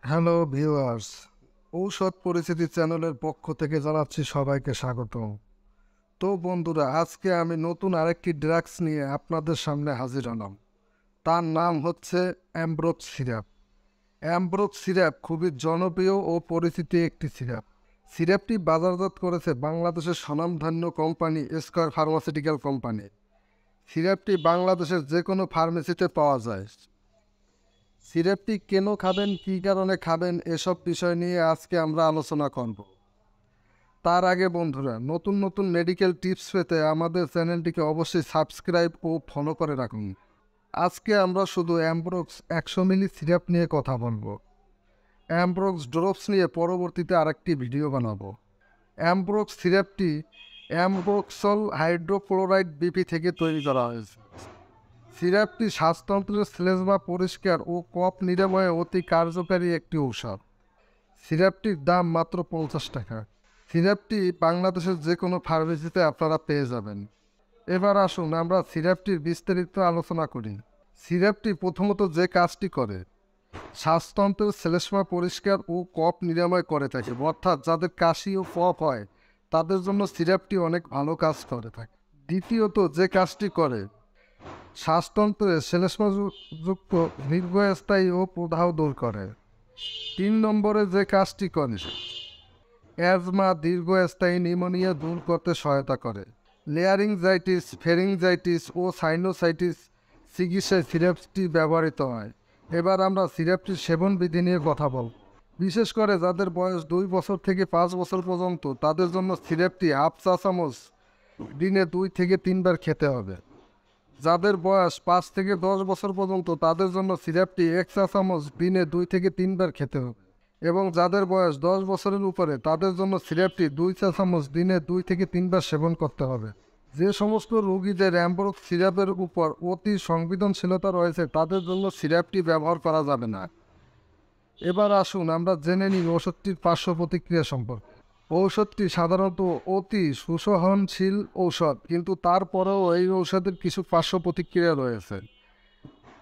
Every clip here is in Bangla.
হ্যালো ভিউয়ার্স, ঔষধ পরিচিতি চ্যানেলের পক্ষ থেকে জানাচ্ছি সবাইকে স্বাগত। তো বন্ধুরা, আজকে আমি নতুন আরেকটি ড্রাগস নিয়ে আপনাদের সামনে হাজির হলাম। তার নাম হচ্ছে অ্যামব্রোক্স সিরাপ। অ্যামব্রোক্স সিরাপ খুবই জনপ্রিয় ও পরিচিত একটি সিরাপ। সিরাপটি বাজারজাত করেছে বাংলাদেশের স্বনামধন্য কোম্পানি স্কয়ার ফার্মাসিউটিক্যাল কোম্পানি। সিরাপটি বাংলাদেশের যে কোনো ফার্মেসিতে পাওয়া যায়। সিরাপটি কেন খাবেন, কী কারণে খাবেন, এসব বিষয় নিয়ে আজকে আমরা আলোচনা করব। তার আগে বন্ধুরা, নতুন নতুন মেডিকেল টিপস পেতে আমাদের চ্যানেলটিকে অবশ্যই সাবস্ক্রাইব ও ফলো করে রাখুন। আজকে আমরা শুধু অ্যামব্রোক্স 100 মিলি সিরাপ নিয়ে কথা বলবো। অ্যামব্রোক্স ড্রপস নিয়ে পরবর্তীতে আরেকটি ভিডিও বানাবো। অ্যামব্রোক্স সিরাপটি অ্যামব্রোক্সল হাইড্রোক্লোরাইড বিপি থেকে তৈরি করা হয়েছে। সিরাপটি শ্বাসতন্ত্রের শ্লেষ্মা পরিষ্কার ও কফ নিরাময়ে অতি কার্যকারী একটি ঔষধ। সিরাপটির দাম মাত্র 50 টাকা। সিরাপটি বাংলাদেশের যে কোনো ফার্মেসিতে আপনারা পেয়ে যাবেন। এবার আসুন আমরা সিরাপটির বিস্তারিত আলোচনা করি। সিরাপটি প্রথমত যে কাজটি করে, শ্বাসতন্ত্রের শ্লেষ্মা পরিষ্কার ও কফ নিরাময় করে থাকে। অর্থাৎ যাদের কাশি ও কফ হয় তাদের জন্য সিরাপটি অনেক ভালো কাজ করে থাকে। দ্বিতীয়ত যে কাজটি করে, শ্বাসতন্ত্রে শ্লেষ্মাযুক্ত দীর্ঘস্থায়ী ও প্রদাহ দূর করে। 3 নম্বরে যে কাজটি করে, অ্যাজমা, দীর্ঘস্থায়ী নিউমোনিয়া দূর করতে সহায়তা করে। লেয়ারিংজাইটিস, ফেরিংজাইটিস ও সাইনোসাইটিস চিকিৎসায় সিরাপটি ব্যবহৃত হয়। এবার আমরা সিরাপটির সেবন বিধি নিয়ে কথা বলব। বিশেষ করে যাদের বয়স 2 বছর থেকে 5 বছর পর্যন্ত তাদের জন্য সিরাপটি হাফ চা চামচ দিনে 2 থেকে 3 বার খেতে হবে। যাদের বয়স 5 থেকে 10 বছর পর্যন্ত তাদের জন্য সিরাপটি 1 চা চামচ দিনে 2 থেকে 3 বার খেতে হবে, এবং যাদের বয়স 10 বছরের উপরে তাদের জন্য সিরাপটি 2 চা চামচ দিনে 2 থেকে 3 বার সেবন করতে হবে। যে সমস্ত রোগীদের অ্যামব্রোক্স সিরাপের উপর অতি সংবেদনশীলতা রয়েছে তাদের জন্য সিরাপটি ব্যবহার করা যাবে না। এবার আসুন আমরা জেনে নিই ওষুধটির পার্শ্ব প্রতিক্রিয়া সম্পর্কে। ঔষধটি সাধারণত অতি সুসহনশীল ঔষধ, কিন্তু তারপরেও এই ঔষধের কিছু পার্শ্ব প্রতিক্রিয়া রয়েছে।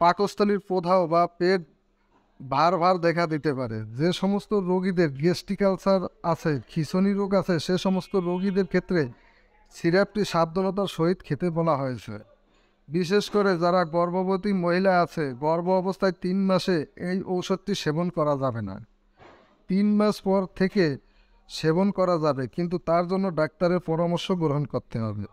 পাকস্থলীর প্রদাহ বা পেট ভার ভার দেখা দিতে পারে। যে সমস্ত রোগীদের গ্যাস্ট্রিক আলসার আছে, খিঁচুনি রোগ আছে, সে সমস্ত রোগীদের ক্ষেত্রে সিরাপটি সাবধানতার সহিত খেতে বলা হয়েছে। বিশেষ করে যারা গর্ভবতী মহিলা আছে, গর্ভ অবস্থায় 3 মাসে এই ঔষধটি সেবন করা যাবে না। 3 মাস পর থেকে সেবন করা যাবে, কিন্তু তার জন্য ডাক্তারের পরামর্শ গ্রহণ করতে হবে।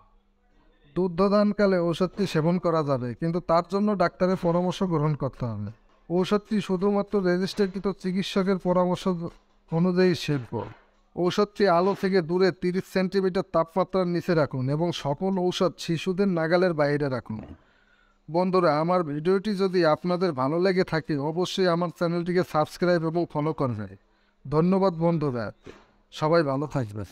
দুগ্ধদানকালে ঔষধটি সেবন করা যাবে, কিন্তু তার জন্য ডাক্তারের পরামর্শ গ্রহণ করতে হবে। ঔষধটি শুধুমাত্র রেজিস্টারকৃত চিকিৎসকের পরামর্শ অনুযায়ী সেবন। ঔষধটি আলো থেকে দূরে 30 সেন্টিমিটার তাপমাত্রার নিচে রাখুন এবং সকল ঔষধ শিশুদের নাগালের বাইরে রাখুন। বন্ধুরা, আমার ভিডিওটি যদি আপনাদের ভালো লেগে থাকে অবশ্যই আমার চ্যানেলটিকে সাবস্ক্রাইব এবং ফলো করবেন। ধন্যবাদ বন্ধুরা, সবাই ভালো থাকবেন।